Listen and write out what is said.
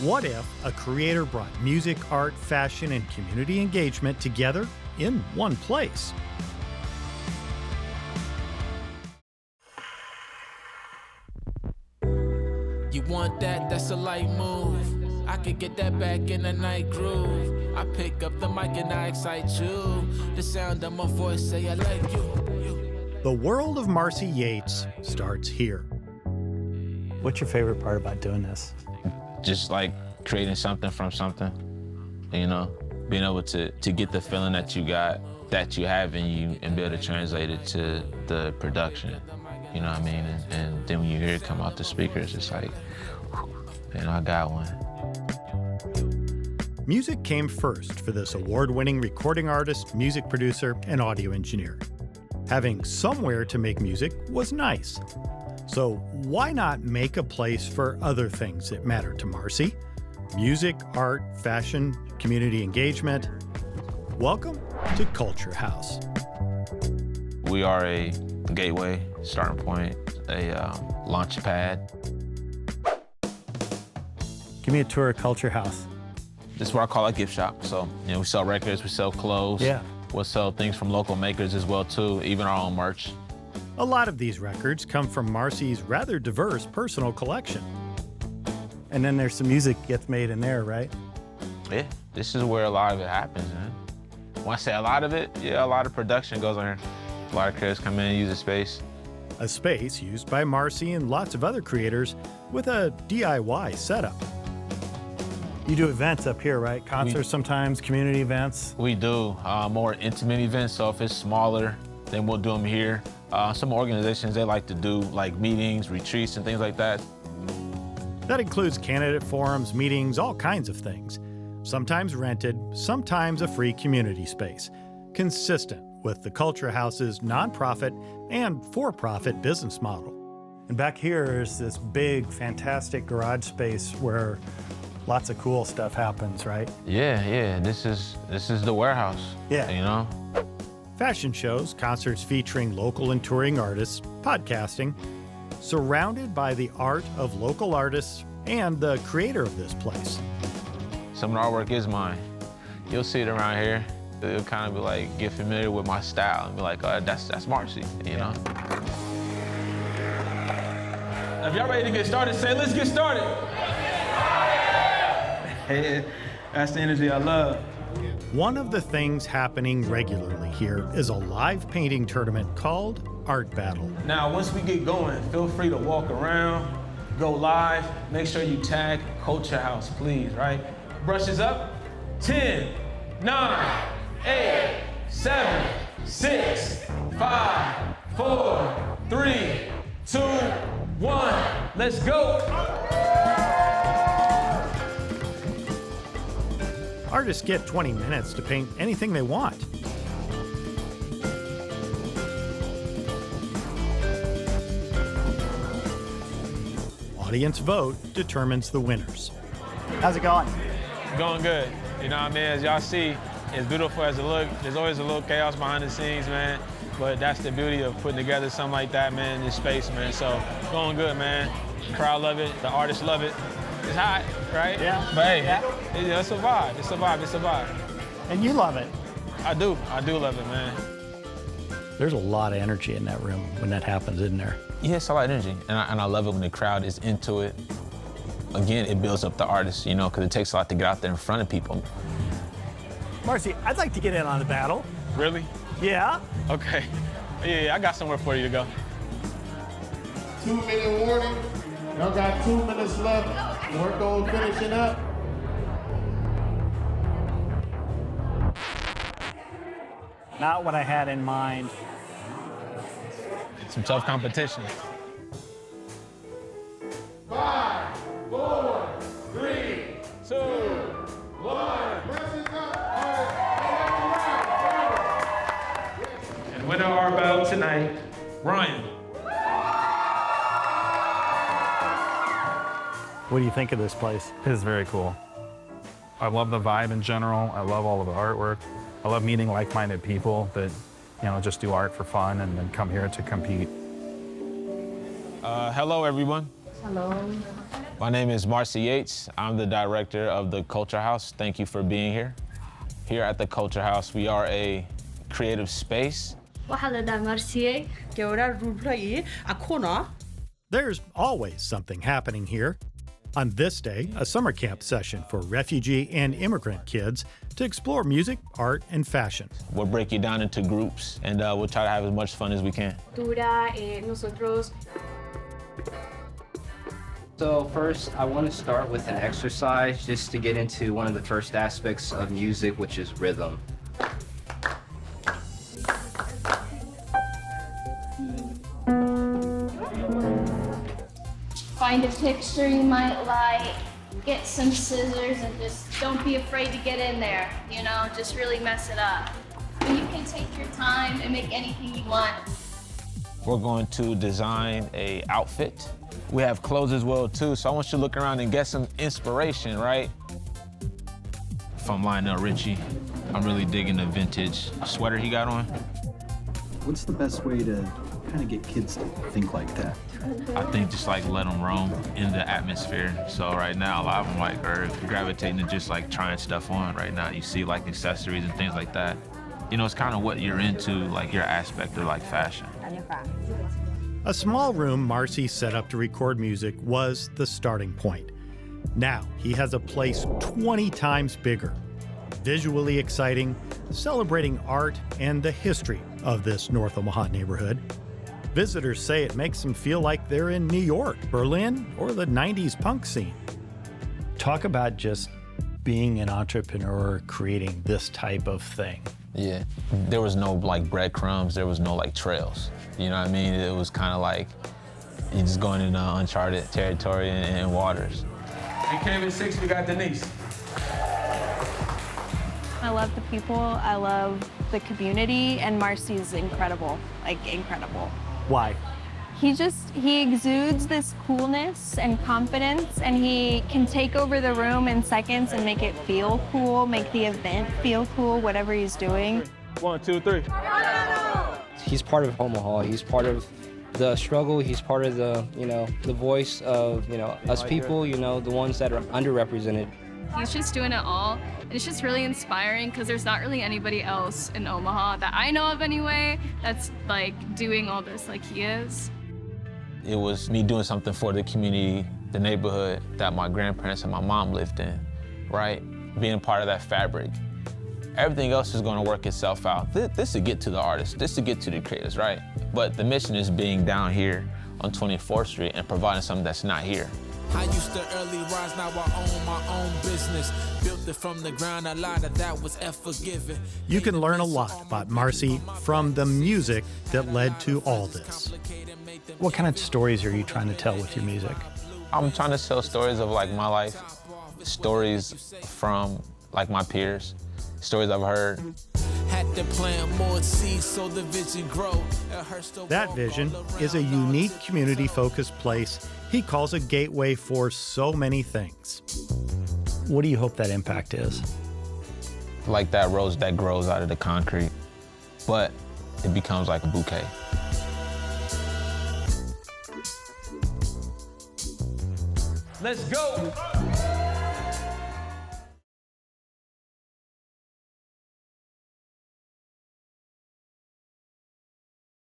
What if a creator brought music, art, fashion, and community engagement together in one place? You want that? That's a light move. I could get that back in the night groove. I pick up the mic and I excite you. The sound of my voice say I like you. The world of Marcy Yates starts here. What's your favorite part about doing this? Just like creating something from something, you know, being able to get the feeling that you got, that you have in you, and be able to translate it to the production, you know what I mean? And then when you hear it come out the speakers, it's like, you know, I got one. Music came first for this award-winning recording artist, music producer, and audio engineer. Having somewhere to make music was nice. So why not make a place for other things that matter to Marcy? Music, art, fashion, community engagement. Welcome to Culture House. We are a gateway, starting point, a launch pad. Give me a tour of Culture House. This is what I call a gift shop. So, you know, we sell records, we sell clothes. Yeah. We'll sell things from local makers as well, too, even our own merch. A lot of these records come from Marcy's rather diverse personal collection. And then there's some music gets made in there, right? Yeah, this is where a lot of it happens, man. When I say a lot of it, yeah, a lot of production goes on here. A lot of creators come in and use the space. A space used by Marcy and lots of other creators with a DIY setup. You do events up here, right? Concerts sometimes, community events. We do more intimate events, so if it's smaller, then we'll do them here. Some organizations, they like to do like meetings, retreats, and things like that. That includes candidate forums, meetings, all kinds of things. Sometimes rented, sometimes a free community space, consistent with the Culture House's nonprofit and for-profit business model. And back here is this big, fantastic garage space where lots of cool stuff happens, right? Yeah, this is the warehouse. Yeah. You know? Fashion shows, concerts featuring local and touring artists, podcasting, surrounded by the art of local artists and the creator of this place. Some of the artwork is mine. You'll see it around here. It'll kind of be like, get familiar with my style and be like, oh, that's Marcy, you know? If y'all ready to get started, say, let's get started. Hey, that's the energy I love. One of the things happening regularly here is a live painting tournament called Art Battle. Now, once we get going, feel free to walk around, go live, make sure you tag Culture House, please, right? Brushes up, 10, 9, 8, 7, 6, 5, 4, 3, 2, 1, let's go. Artists get 20 minutes to paint anything they want. Audience vote determines the winners. How's it going? Going good. You know what I mean? As y'all see, as beautiful as it looks, there's always a little chaos behind the scenes, man. But that's the beauty of putting together something like that, man, in this space, man. So, going good, man. Crowd love it, the artists love it. It's hot, right? Yeah. But hey, Yeah. it's a vibe, it's a vibe, it's a vibe. And you love it. I do love it, man. There's a lot of energy in that room when that happens, isn't there? Yeah, it's a lot of energy, and I love it when the crowd is into it. Again, it builds up the artist, you know, because it takes a lot to get out there in front of people. Marcy, I'd like to get in on the battle. Really? Yeah? Okay. Yeah, I got somewhere for you to go. 2-minute warning. Y'all got 2 minutes left. Work on finishing up. Not what I had in mind. Some tough competition. 5, 4, 3, 2, 1. And winner of our battle tonight, Ryan. What do you think of this place? It is very cool. I love the vibe in general. I love all of the artwork. I love meeting like-minded people that, you know, just do art for fun and then come here to compete. Hello, everyone. Hello. My name is Marcy Yates. I'm the director of the Culture House. Thank you for being here. Here at the Culture House, we are a creative space. There's always something happening here. On this day, a summer camp session for refugee and immigrant kids to explore music, art, and fashion. We'll break you down into groups, and we'll try to have as much fun as we can. So first, I want to start with an exercise just to get into one of the first aspects of music, which is rhythm. Find a picture you might like, get some scissors, and just don't be afraid to get in there, you know, just really mess it up. And you can take your time and make anything you want. We're going to design a outfit. We have clothes as well too, so I want you to look around and get some inspiration, right? From Lionel Richie, I'm really digging the vintage sweater he got on. What's the best way to kind of get kids to think like that? I think just like let them roam in the atmosphere. So right now, a lot of them like are gravitating to just like trying stuff on right now. You see like accessories and things like that. You know, it's kind of what you're into, like your aspect of like fashion. A small room Marcy set up to record music was the starting point. Now he has a place 20 times bigger, visually exciting, celebrating art and the history of this North Omaha neighborhood. Visitors say it makes them feel like they're in New York, Berlin, or the 90s punk scene. Talk about just being an entrepreneur, creating this type of thing. Yeah, there was no like breadcrumbs, there was no like trails. You know what I mean? It was kind of like you're just going into uncharted territory and waters. In Cabin 6, we got Denise. I love the people, I love the community, and Marcy's incredible, like incredible. Why? He exudes this coolness and confidence, and he can take over the room in seconds and make it feel cool, make the event feel cool, whatever he's doing. 1, 2, 3. He's part of Omaha. He's part of the struggle. He's part of the, you know, the voice of, you know, us people, you know, the ones that are underrepresented. He's just doing it all, and it's just really inspiring because there's not really anybody else in Omaha that I know of anyway that's like doing all this like he is. It was me doing something for the community, the neighborhood that my grandparents and my mom lived in, right? Being a part of that fabric. Everything else is gonna work itself out. This to get to the artists, this to get to the creators, right? But the mission is being down here on 24th Street and providing something that's not here. I used to early rise, now I own my own business. Built it from the ground, a lot of that was forgiven. You can learn a lot about Marcy from the music that led to all this. What kind of stories are you trying to tell with your music? I'm trying to tell stories of like my life, stories from like my peers, stories I've heard. Had to plant more seeds so the vision grow. That vision is a unique community-focused place he calls a gateway for so many things. What do you hope that impact is? Like that rose that grows out of the concrete, but it becomes like a bouquet. Let's go.